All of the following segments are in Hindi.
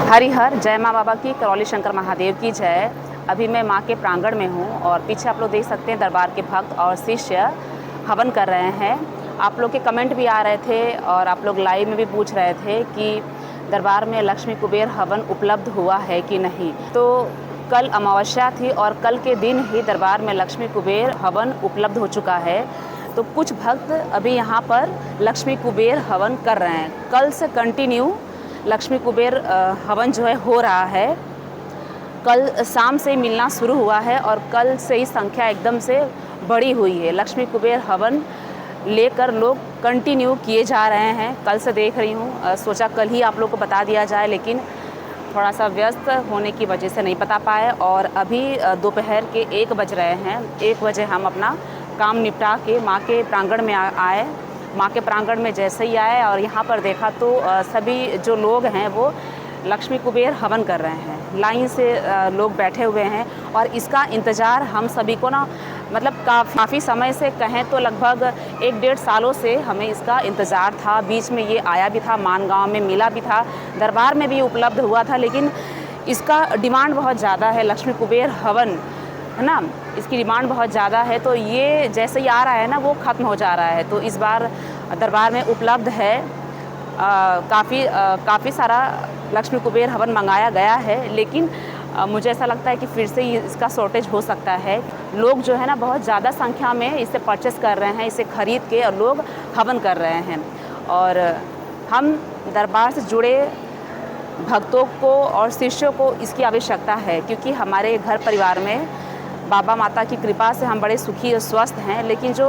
हरिहर जय माँ बाबा की, करौली शंकर महादेव की जय। अभी मैं माँ के प्रांगण में हूँ और पीछे आप लोग देख सकते हैं दरबार के भक्त और शिष्य हवन कर रहे हैं। आप लोग के कमेंट भी आ रहे थे और आप लोग लाइव में भी पूछ रहे थे कि दरबार में लक्ष्मी कुबेर हवन उपलब्ध हुआ है कि नहीं। तो कल अमावस्या थी और कल के दिन ही दरबार में लक्ष्मी कुबेर हवन उपलब्ध हो चुका है। तो कुछ भक्त अभी यहाँ पर लक्ष्मी कुबेर हवन कर रहे हैं। कल से कंटिन्यू लक्ष्मी कुबेर हवन जो है हो रहा है। कल शाम से मिलना शुरू हुआ है और कल से ही संख्या एकदम से बढ़ी हुई है। लक्ष्मी कुबेर हवन लेकर लोग कंटिन्यू किए जा रहे हैं। कल से देख रही हूँ, सोचा कल ही आप लोग को बता दिया जाए, लेकिन थोड़ा सा व्यस्त होने की वजह से नहीं बता पाए। और अभी दोपहर के 1 बज रहे हैं। 1 बजे हम अपना काम निपटा के माँ के प्रांगण में आए। माँ के प्रांगण में जैसे ही आए और यहाँ पर देखा तो सभी जो लोग हैं वो लक्ष्मी कुबेर हवन कर रहे हैं। लाइन से लोग बैठे हुए हैं और इसका इंतज़ार हम सभी को ना मतलब काफ़ी समय से कहें तो लगभग 1-1.5 सालों से हमें इसका इंतज़ार था। बीच में ये आया भी था, मानगांव में मिला भी था, दरबार में भी उपलब्ध हुआ था, लेकिन इसका डिमांड बहुत ज़्यादा है। लक्ष्मी कुबेर हवन है ना, इसकी डिमांड बहुत ज़्यादा है। तो ये जैसे ही आ रहा है ना वो ख़त्म हो जा रहा है। तो इस बार दरबार में उपलब्ध है। काफ़ी सारा लक्ष्मी कुबेर हवन मंगाया गया है, लेकिन मुझे ऐसा लगता है कि फिर से इसका शॉर्टेज हो सकता है। लोग जो है ना बहुत ज़्यादा संख्या में इसे परचेस कर रहे हैं, इसे ख़रीद के, और लोग हवन कर रहे हैं। और हम दरबार से जुड़े भक्तों को और शिष्यों को इसकी आवश्यकता है, क्योंकि हमारे घर परिवार में बाबा माता की कृपा से हम बड़े सुखी और स्वस्थ हैं। लेकिन जो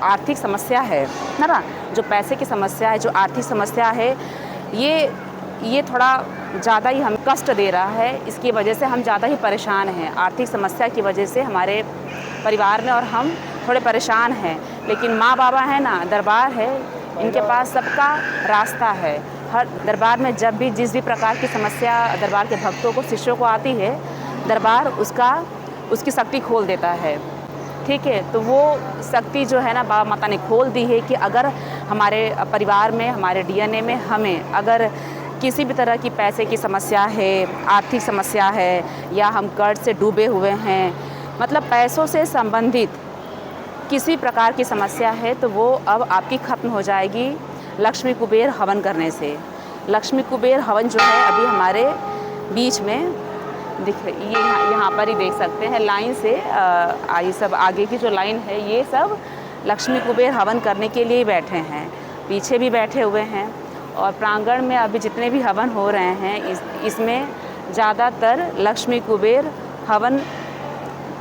आर्थिक समस्या है ना, जो पैसे की समस्या है, जो आर्थिक समस्या है, ये थोड़ा ज़्यादा ही हमें कष्ट दे रहा है। इसकी वजह से हम ज़्यादा ही परेशान हैं। आर्थिक समस्या की वजह से हमारे परिवार में और हम थोड़े परेशान हैं। लेकिन माँ बाबा है ना, दरबार है, इनके पास सबका रास्ता है। हर दरबार में जब भी जिस भी प्रकार की समस्या दरबार के भक्तों को, शिष्यों को आती है, दरबार उसकी शक्ति खोल देता है। ठीक है, तो वो शक्ति जो है ना बाबा माता ने खोल दी है कि अगर हमारे परिवार में, हमारे डीएनए में हमें अगर किसी भी तरह की पैसे की समस्या है, आर्थिक समस्या है, या हम कर्ज से डूबे हुए हैं, मतलब पैसों से संबंधित किसी प्रकार की समस्या है, तो वो अब आपकी ख़त्म हो जाएगी लक्ष्मी कुबेर हवन करने से। लक्ष्मी कुबेर हवन जो है अभी हमारे बीच में दिख रही, ये यहाँ पर ही देख सकते हैं लाइन से आई सब आगे की जो लाइन है, ये सब लक्ष्मी कुबेर हवन करने के लिए बैठे हैं। पीछे भी बैठे हुए हैं और प्रांगण में अभी जितने भी हवन हो रहे हैं इसमें ज़्यादातर लक्ष्मी कुबेर हवन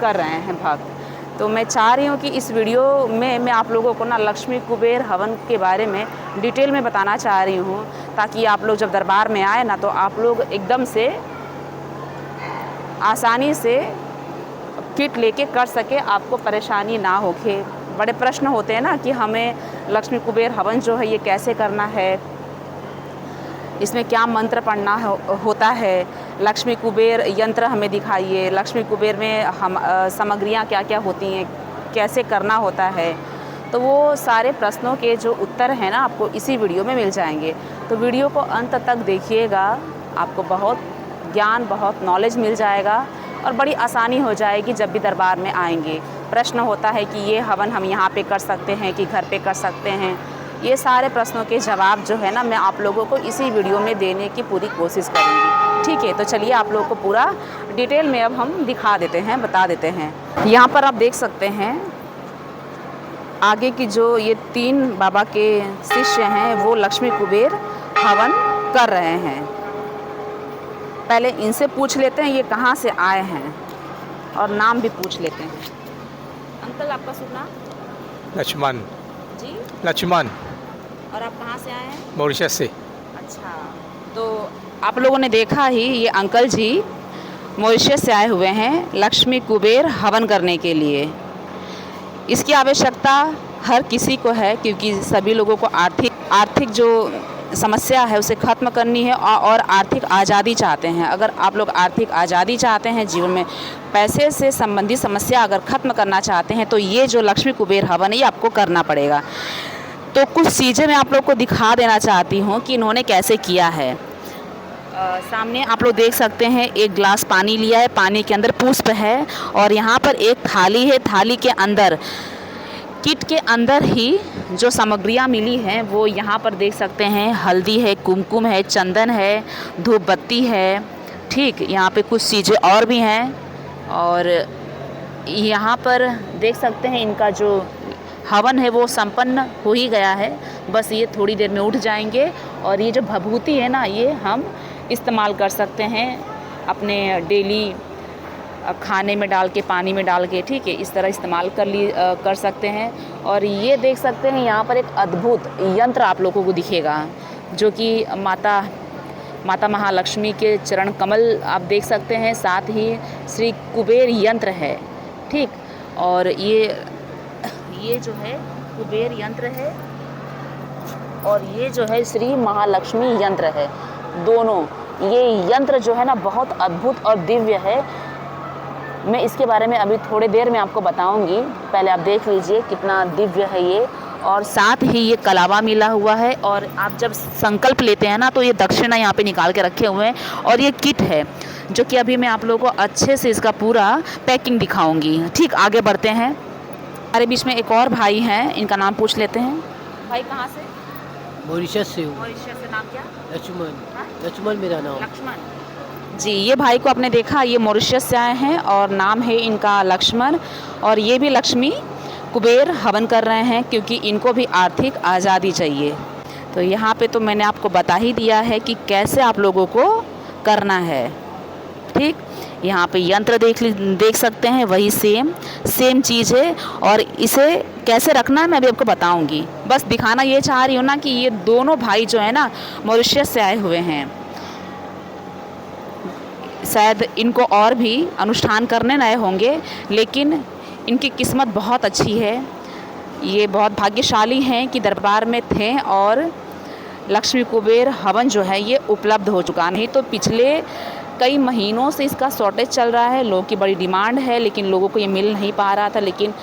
कर रहे हैं भक्त। तो मैं चाह रही हूँ कि इस वीडियो में मैं आप लोगों को ना लक्ष्मी कुबेर हवन के बारे में डिटेल में बताना चाह रही हूँ, ताकि आप लोग जब दरबार में आए ना तो आप लोग एकदम से आसानी से किट लेके कर सके, आपको परेशानी ना होके। बड़े प्रश्न होते हैं ना कि हमें लक्ष्मी कुबेर हवन जो है ये कैसे करना है, इसमें क्या मंत्र पढ़ना होता है, लक्ष्मी कुबेर यंत्र हमें दिखाइए, लक्ष्मी कुबेर में हम सामग्रियाँ क्या क्या होती हैं, कैसे करना होता है। तो वो सारे प्रश्नों के जो उत्तर हैं ना आपको इसी वीडियो में मिल जाएंगे। तो वीडियो को अंत तक देखिएगा, आपको बहुत ज्ञान, बहुत नॉलेज मिल जाएगा और बड़ी आसानी हो जाएगी जब भी दरबार में आएंगे। प्रश्न होता है कि ये हवन हम यहाँ पे कर सकते हैं कि घर पे कर सकते हैं, ये सारे प्रश्नों के जवाब जो है ना मैं आप लोगों को इसी वीडियो में देने की पूरी कोशिश करूँगी। ठीक है, तो चलिए आप लोगों को पूरा डिटेल में अब हम दिखा देते हैं, बता देते हैं। यहाँ पर आप देख सकते हैं आगे की जो ये 3 बाबा के शिष्य हैं वो लक्ष्मी कुबेर हवन कर रहे हैं। पहले इनसे पूछ लेते हैं ये कहाँ से आए हैं और नाम भी पूछ लेते हैं। अंकल आपका शुभ नाम? लक्ष्मण। जी, लक्ष्मण। और आप कहाँ से आए हैं? मॉरिशस से। अच्छा, तो आप लोगों ने देखा ही, ये अंकल जी मॉरिशस से आए हुए हैं लक्ष्मी कुबेर हवन करने के लिए। इसकी आवश्यकता हर किसी को है, क्योंकि सभी लोगों को आर्थिक जो समस्या है उसे ख़त्म करनी है और आर्थिक आज़ादी चाहते हैं। अगर आप लोग आर्थिक आज़ादी चाहते हैं, जीवन में पैसे से संबंधित समस्या अगर ख़त्म करना चाहते हैं, तो ये जो लक्ष्मी कुबेर हवन है ये आपको करना पड़ेगा। तो कुछ चीज़ें मैं आप लोग को दिखा देना चाहती हूँ कि इन्होंने कैसे किया है। सामने आप लोग देख सकते हैं एक गिलास पानी लिया है, पानी के अंदर पुष्प है और यहाँ पर एक थाली है, थाली के अंदर किट के अंदर ही जो सामग्रियाँ मिली हैं वो यहाँ पर देख सकते हैं। हल्दी है, कुमकुम है, चंदन है, धूप बत्ती है, ठीक। यहाँ पे कुछ चीज़ें और भी हैं और यहाँ पर देख सकते हैं इनका जो हवन है वो संपन्न हो ही गया है। बस ये थोड़ी देर में उठ जाएंगे और ये जो भभूति है ना, ये हम इस्तेमाल कर सकते हैं अपने डेली खाने में डाल के, पानी में डाल के, ठीक है। इस तरह इस्तेमाल कर सकते हैं। और ये देख सकते हैं यहाँ पर एक अद्भुत यंत्र आप लोगों को दिखेगा जो कि माता महालक्ष्मी के चरण कमल आप देख सकते हैं, साथ ही श्री कुबेर यंत्र है, ठीक। और ये जो है कुबेर यंत्र है और ये जो है श्री महालक्ष्मी यंत्र है। दोनों ये यंत्र जो है ना बहुत अद्भुत और दिव्य है। मैं इसके बारे में अभी थोड़ी देर में आपको बताऊंगी, पहले आप देख लीजिए कितना दिव्य है ये। और साथ ही ये कलावा मिला हुआ है और आप जब संकल्प लेते हैं ना तो ये दक्षिणा यहाँ पे निकाल के रखे हुए हैं। और ये किट है जो कि अभी मैं आप लोगों को अच्छे से इसका पूरा पैकिंग दिखाऊंगी, ठीक। आगे बढ़ते हैं। हमारे बीच में एक और भाई हैं, इनका नाम पूछ लेते हैं। भाई कहाँ से? मॉरिशस से हूँ। मॉरिशस से। नाम क्या? लक्ष्मण। लक्ष्मण मेरा नाम। लक्ष्मण जी। ये भाई को आपने देखा, ये मॉरिशस से आए हैं और नाम है इनका लक्ष्मण। और ये भी लक्ष्मी कुबेर हवन कर रहे हैं क्योंकि इनको भी आर्थिक आज़ादी चाहिए। तो यहाँ पे तो मैंने आपको बता ही दिया है कि कैसे आप लोगों को करना है, ठीक। यहाँ पे यंत्र देख सकते हैं, वही सेम चीज़ है। और इसे कैसे रखना है मैं अभी आपको बताऊंगी। बस दिखाना ये चाह रही हूँ ना कि ये दोनों भाई जो है ना मॉरिशस से आए हुए हैं। शायद इनको और भी अनुष्ठान करने नए होंगे, लेकिन इनकी किस्मत बहुत अच्छी है। ये बहुत भाग्यशाली हैं कि दरबार में थे और लक्ष्मी कुबेर हवन जो है ये उपलब्ध हो चुका। नहीं तो पिछले कई महीनों से इसका शॉर्टेज चल रहा है, लोगों की बड़ी डिमांड है, लेकिन लोगों को ये मिल नहीं पा रहा था। लेकिन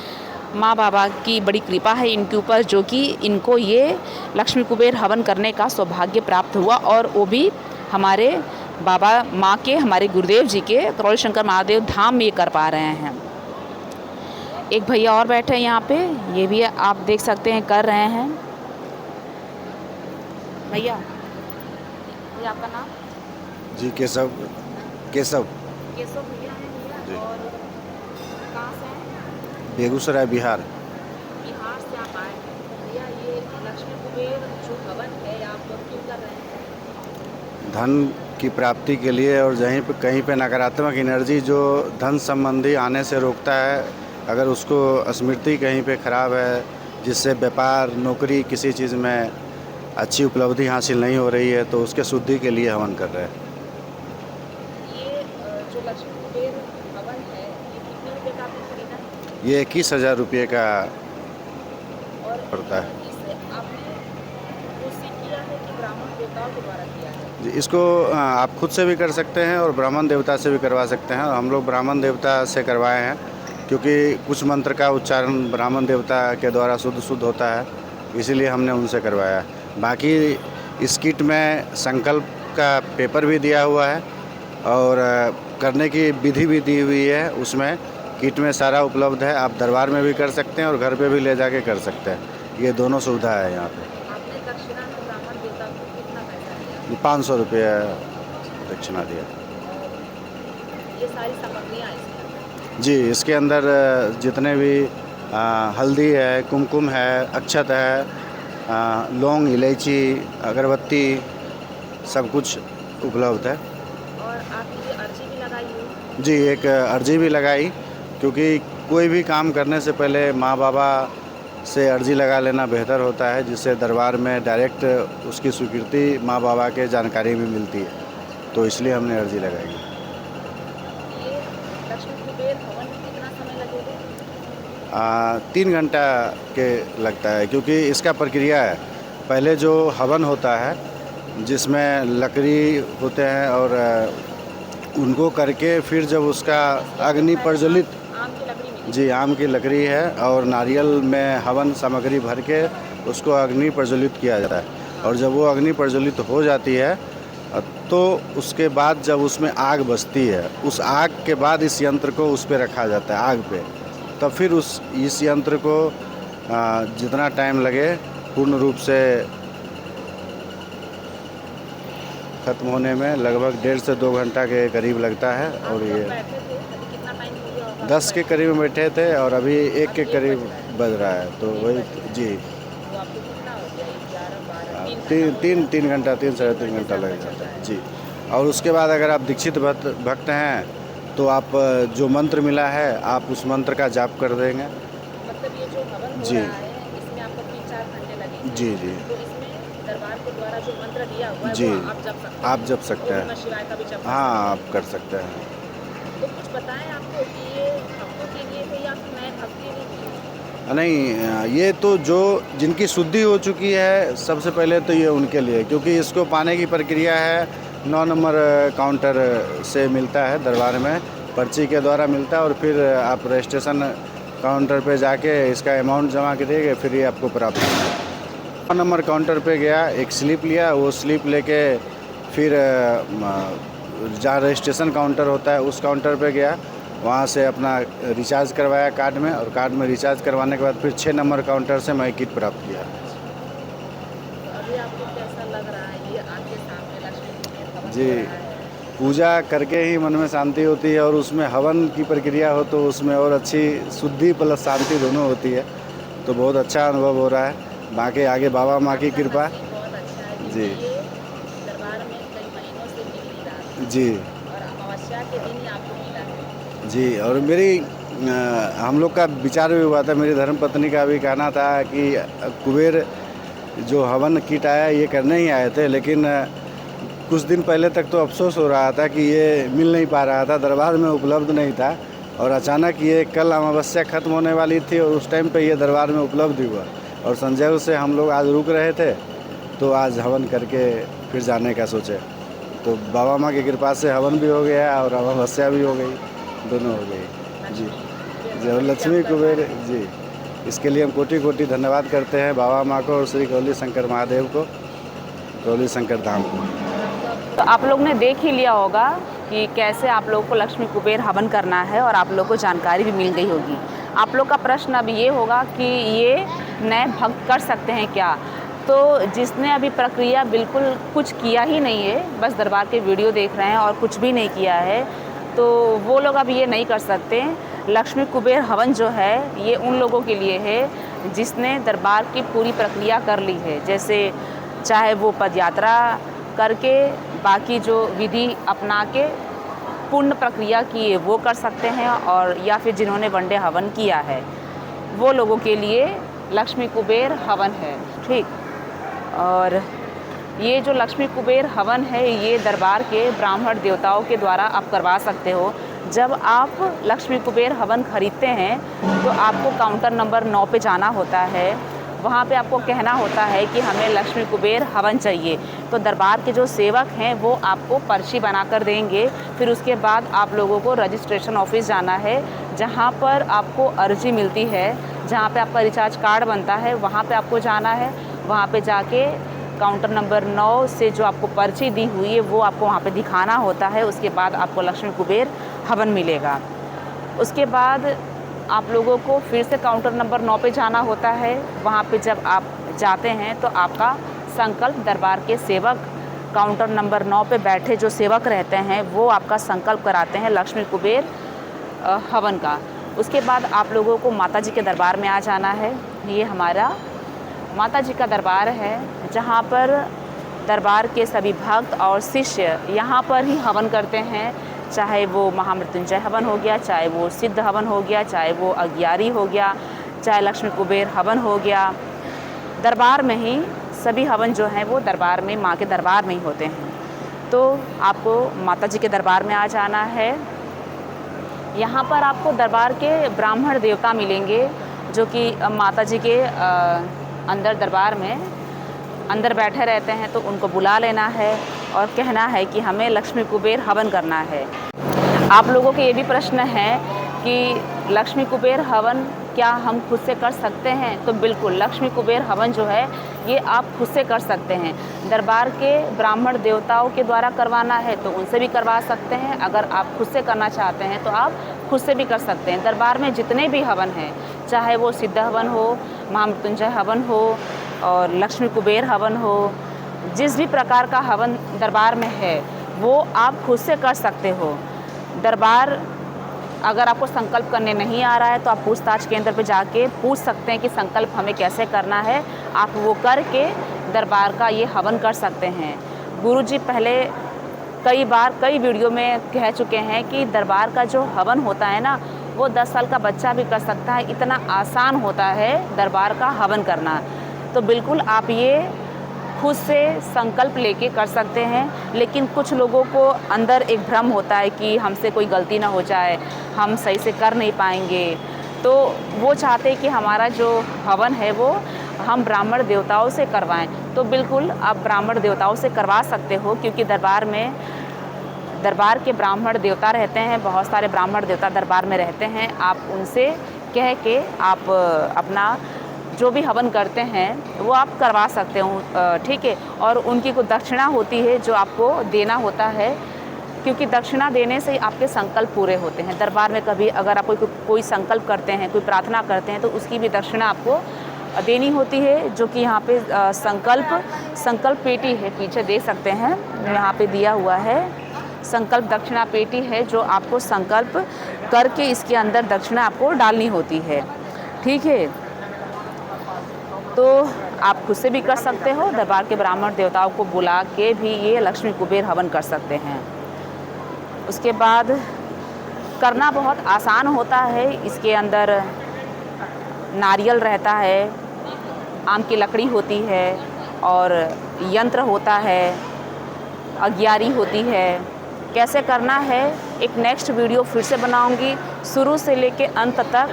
माँ बाबा की बड़ी कृपा है इनके ऊपर, जो कि इनको ये लक्ष्मी कुबेर हवन करने का सौभाग्य प्राप्त हुआ। और वो भी हमारे बाबा माँ के, हमारे गुरुदेव जी के करौली शंकर महादेव धाम में ये कर पा रहे हैं। एक भैया और बैठे हैं यहाँ पे, ये भी आप देख सकते हैं कर रहे हैं। भैया, ये आपका नाम? जी केशव भैया हैं भैया। और कहाँ से हैं? बेगूसराय बिहार। बिहार से आप आए हैं भैया। ये लक्ष्मी कुबेर जो हवन है आप क्यों कर रहे हैं? धन की प्राप्ति के लिए, और कहीं पे नकारात्मक एनर्जी जो धन संबंधी आने से रोकता है, अगर उसको स्मृति कहीं पे ख़राब है जिससे व्यापार, नौकरी, किसी चीज़ में अच्छी उपलब्धि हासिल नहीं हो रही है, तो उसके शुद्धि के लिए हवन कर रहे हैं। ये जो लक्ष्मी कुबेर हवन है ये कितने रुपए का आपने खरीदा? ये 21,000 रुपये का और पड़ता है। इसे आपने खुद से किया है कि ब्राह्मण देवताओं के द्वारा किया है? जी, इसको आप खुद से भी कर सकते हैं और ब्राह्मण देवता से भी करवा सकते हैं। हम लोग ब्राह्मण देवता से करवाए हैं क्योंकि कुछ मंत्र का उच्चारण ब्राह्मण देवता के द्वारा शुद्ध होता है, इसीलिए हमने उनसे करवाया। बाकी इस किट में संकल्प का पेपर भी दिया हुआ है और करने की विधि भी दी हुई है। उसमें किट में सारा उपलब्ध है। आप दरबार में भी कर सकते हैं और घर पे भी ले जाके कर सकते हैं। ये दोनों सुविधा है यहाँ पे। आपने दक्षिणा में ब्राह्मण देवता को कितना पैसा दिया? 500 रुपये दक्षिणा दिया। ये सारी सामग्रियाँ इसमें? जी, इसके अंदर जितने भी हल्दी है, कुमकुम है, अक्षत है, लौंग, इलायची, अगरबत्ती, सब कुछ उपलब्ध है। और आपने ये अर्जी भी लगाई है? जी, एक अर्जी भी लगाई, क्योंकि कोई भी काम करने से पहले माँ बाबा से अर्जी लगा लेना बेहतर होता है, जिससे दरबार में डायरेक्ट उसकी स्वीकृति माँ बाबा के जानकारी भी मिलती है, तो इसलिए हमने अर्जी लगाई। ये लक्ष्मी कुबेर हवन में कितना समय लगेगा? 3 घंटा के लगता है, क्योंकि इसका प्रक्रिया है। पहले जो हवन होता है जिसमें लकड़ी होते हैं और उनको करके फिर जब उसका अग्नि प्रज्वलित, आम की लकड़ी में? जी, आम की लकड़ी है और नारियल में हवन सामग्री भर के उसको अग्नि प्रज्वलित किया जाता है। और जब वो अग्नि प्रज्वलित हो जाती है तो उसके बाद जब उसमें आग बचती है, उस आग के बाद इस यंत्र को उस पे रखा जाता है, आग पे। तब फिर इस यंत्र को जितना टाइम लगे पूर्ण रूप से ख़त्म होने में लगभग 1.5 से 2 घंटा के करीब लगता है। और ये 10 के करीब बैठे थे और अभी 1 के करीब बज रहा है, तो वही जी तीन घंटा 3-3.5 घंटा लग जाता है जी। और उसके बाद अगर आप दीक्षित भक्त हैं तो आप जो मंत्र मिला है आप उस मंत्र का जाप कर देंगे। मतलब ये जो हवन हो जी। रहा है इसमें आपको 3-4 घंटे लगेंगे। जी जी तो इसमें दरबार के द्वारा जो मंत्र दिया हुआ है जी, वो आप जप सकते हैं। आप जप सकते ओम हैं। नमः शिवाय का भी जप हाँ, आप कर सकते हैं। तो कुछ बताएं आपको कि ये भक्तों के लिए है या फिर नए भक्त के लिए भी है? नहीं, ये तो जो जिनकी शुद्धि हो चुकी है सबसे पहले तो ये उनके लिए, क्योंकि इसको पाने की प्रक्रिया है 9 नंबर काउंटर से मिलता है दरबार में, पर्ची के द्वारा मिलता है। और फिर आप रजिस्ट्रेशन काउंटर पे जाके इसका अमाउंट जमा करिएगा, फिर ये आपको प्राप्त होगा। 9 नंबर काउंटर पे गया, एक स्लिप लिया, वो स्लिप लेके फिर जहाँ रजिस्ट्रेशन काउंटर होता है उस काउंटर पे गया, वहाँ से अपना रिचार्ज करवाया कार्ड में, और कार्ड में रिचार्ज करवाने के बाद फिर 6 नंबर काउंटर से मैं किट प्राप्त किया। तो अभी आपको कैसा लग रहा है ये आपके सामने लक्ष्मी कुबेर हवन जी, हो रहा है? पूजा करके ही मन में शांति होती है, और उसमें हवन की प्रक्रिया हो तो उसमें और अच्छी शुद्धि प्लस शांति दोनों होती है, तो बहुत अच्छा अनुभव हो रहा है। बाकी आगे बाबा माँ की कृपा। बहुत अच्छा है कि जी। ये दरबार में कई महीनों से मिल नहीं रहा था जी और अमावस्या के दिन ही आपको मिला है। जी। और मेरी हम लोग का विचार भी हुआ था, मेरी धर्मपत्नी का भी कहना था कि कुबेर जो हवन किट आया ये करने ही आए थे, लेकिन कुछ दिन पहले तक तो अफसोस हो रहा था कि ये मिल नहीं पा रहा था, दरबार में उपलब्ध नहीं था। और अचानक ये कल अमावस्या ख़त्म होने वाली थी और उस टाइम पे ये दरबार में उपलब्ध हुआ, और संजय से हम लोग आज रुक रहे थे, तो आज हवन करके फिर जाने का सोचे। तो बाबा माँ की कृपा से हवन भी हो गया और अमावस्या भी हो गई, दोनों हो गई जी। जय लक्ष्मी कुबेर जी। इसके लिए हम कोटि कोटि धन्यवाद करते हैं बाबा माँ को और श्री गौरी शंकर महादेव को, गौरी शंकर धाम को। तो आप लोग ने देख ही लिया होगा कि कैसे आप लोगों को लक्ष्मी कुबेर हवन करना है और आप लोगों को जानकारी भी मिल गई होगी। आप लोग का प्रश्न अब ये होगा कि ये नए भक्त कर सकते हैं क्या? तो जिसने अभी प्रक्रिया बिल्कुल कुछ किया ही नहीं है, बस दरबार के वीडियो देख रहे हैं और कुछ भी नहीं किया है, तो वो लोग अब ये नहीं कर सकते। लक्ष्मी कुबेर हवन जो है ये उन लोगों के लिए है जिसने दरबार की पूरी प्रक्रिया कर ली है, जैसे चाहे वो पदयात्रा करके बाकी जो विधि अपना के पूर्ण प्रक्रिया की है वो कर सकते हैं, और या फिर जिन्होंने वनडे हवन किया है वो लोगों के लिए लक्ष्मी कुबेर हवन है। ठीक। और ये जो लक्ष्मी कुबेर हवन है ये दरबार के ब्राह्मण देवताओं के द्वारा आप करवा सकते हो। जब आप लक्ष्मी कुबेर हवन खरीदते हैं तो आपको काउंटर नंबर 9 पे जाना होता है, वहाँ पे आपको कहना होता है कि हमें लक्ष्मी कुबेर हवन चाहिए। तो दरबार के जो सेवक हैं वो आपको पर्ची बना कर देंगे। फिर उसके बाद आप लोगों को रजिस्ट्रेशन ऑफिस जाना है, जहाँ पर आपको अर्जी मिलती है, जहाँ पे आपका रिचार्ज कार्ड बनता है, वहाँ पे आपको जाना है। वहाँ पे जाके काउंटर नंबर 9 से जो आपको पर्ची दी हुई है वो आपको वहाँ पे दिखाना होता है। उसके बाद आपको लक्ष्मी कुबेर हवन मिलेगा। उसके बाद आप लोगों को फिर से काउंटर नंबर 9 पे जाना होता है। वहाँ पे जब आप जाते हैं तो आपका संकल्प दरबार के सेवक काउंटर नंबर 9 पे बैठे जो सेवक रहते हैं वो आपका संकल्प कराते हैं लक्ष्मी कुबेर हवन का। उसके बाद आप लोगों को माता जी के दरबार में आ जाना है। ये हमारा माता जी का दरबार है, जहाँ पर दरबार के सभी भक्त और शिष्य यहाँ पर ही हवन करते हैं। चाहे वो महामृत्युंजय हवन हो गया, चाहे वो सिद्ध हवन हो गया, चाहे वो अग्यारी हो गया, चाहे लक्ष्मी कुबेर हवन हो गया, दरबार में ही सभी हवन जो हैं वो दरबार में माँ के दरबार में ही होते हैं। तो आपको माता जी के दरबार में आ जाना है। यहाँ पर आपको दरबार के ब्राह्मण देवता मिलेंगे जो कि माता जी के अंदर दरबार में अंदर बैठे रहते हैं, तो उनको बुला लेना है और कहना है कि हमें लक्ष्मी कुबेर हवन करना है। आप लोगों के ये भी प्रश्न है कि लक्ष्मी कुबेर हवन क्या हम खुद से कर सकते हैं? तो बिल्कुल लक्ष्मी कुबेर हवन जो है ये आप खुद से कर सकते हैं। दरबार के ब्राह्मण देवताओं के द्वारा करवाना है तो उनसे भी करवा सकते हैं। अगर आप खुद से करना चाहते हैं तो आप खुद से भी कर सकते हैं। दरबार में जितने भी हवन हैं, चाहे वो सिद्ध हवन हो, महामृत्युंजय हवन हो और लक्ष्मी कुबेर हवन हो, जिस भी प्रकार का हवन दरबार में है वो आप खुद से कर सकते हो। दरबार अगर आपको संकल्प करने नहीं आ रहा है तो आप पूछताछ केंद्र पे जाके पूछ सकते हैं कि संकल्प हमें कैसे करना है। आप वो करके दरबार का ये हवन कर सकते हैं। गुरुजी पहले कई बार कई वीडियो में कह चुके हैं कि दरबार का जो हवन होता है ना वो 10 साल का बच्चा भी कर सकता है, इतना आसान होता है दरबार का हवन करना। तो बिल्कुल आप ये खुद से संकल्प लेके कर सकते हैं। लेकिन कुछ लोगों को अंदर एक भ्रम होता है कि हमसे कोई गलती ना हो जाए, हम सही से कर नहीं पाएंगे, तो वो चाहते हैं कि हमारा जो हवन है वो हम ब्राह्मण देवताओं से करवाएं। तो बिल्कुल आप ब्राह्मण देवताओं से करवा सकते हो, क्योंकि दरबार के ब्राह्मण देवता रहते हैं, बहुत सारे ब्राह्मण देवता दरबार में रहते हैं। आप उनसे कह के आप अपना जो भी हवन करते हैं वो आप करवा सकते हो, ठीक है। और उनकी कुछ दक्षिणा होती है जो आपको देना होता है, क्योंकि दक्षिणा देने से आपके संकल्प पूरे होते हैं। दरबार में कभी अगर आप कोई संकल्प करते हैं, कोई प्रार्थना करते हैं तो उसकी भी दक्षिणा आपको देनी होती है, जो कि यहाँ पे संकल्प पेटी है, पीछे देख सकते हैं यहाँ पे दिया हुआ है। संकल्प दक्षिणा पेटी है जो आपको संकल्प करके इसके अंदर दक्षिणा आपको डालनी होती है, ठीक है। तो आप खुद से भी कर सकते हो, दरबार के ब्राह्मण देवताओं को बुला के भी ये लक्ष्मी कुबेर हवन कर सकते हैं। उसके बाद करना बहुत आसान होता है। इसके अंदर नारियल रहता है, आम की लकड़ी होती है और यंत्र होता है, अग्यारी होती है। कैसे करना है एक नेक्स्ट वीडियो फिर से बनाऊंगी, शुरू से लेके अंत तक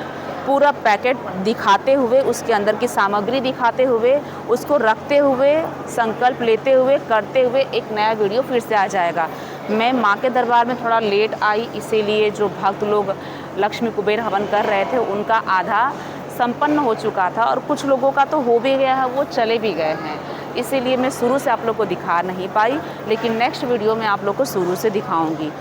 पूरा पैकेट दिखाते हुए, उसके अंदर की सामग्री दिखाते हुए, उसको रखते हुए, संकल्प लेते हुए, करते हुए एक नया वीडियो फिर से आ जाएगा। मैं माँ के दरबार में थोड़ा लेट आई, इसीलिए जो भक्त लोग लक्ष्मी कुबेर हवन कर रहे थे उनका आधा संपन्न हो चुका था और कुछ लोगों का तो हो भी गया है, वो चले भी गए हैं। इसीलिए मैं शुरू से आप लोग को दिखा नहीं पाई, लेकिन नेक्स्ट वीडियो में आप लोग को शुरू से दिखाऊंगी।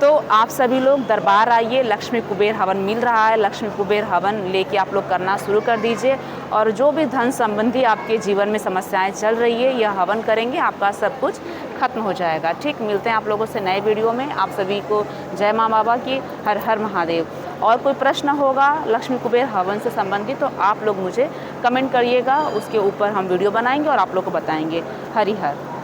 तो आप सभी लोग दरबार आइए, लक्ष्मी कुबेर हवन मिल रहा है, लक्ष्मी कुबेर हवन लेके आप लोग करना शुरू कर दीजिए। और जो भी धन संबंधी आपके जीवन में समस्याएं चल रही है, यह हवन करेंगे आपका सब कुछ खत्म हो जाएगा, ठीक। मिलते हैं आप लोगों से नए वीडियो में। आप सभी को जय माँ बाबा की, हर हर महादेव। और कोई प्रश्न होगा लक्ष्मी कुबेर हवन से संबंधित तो आप लोग मुझे कमेंट करिएगा, उसके ऊपर हम वीडियो बनाएंगे और आप लोग को बताएंगे। हरि हर।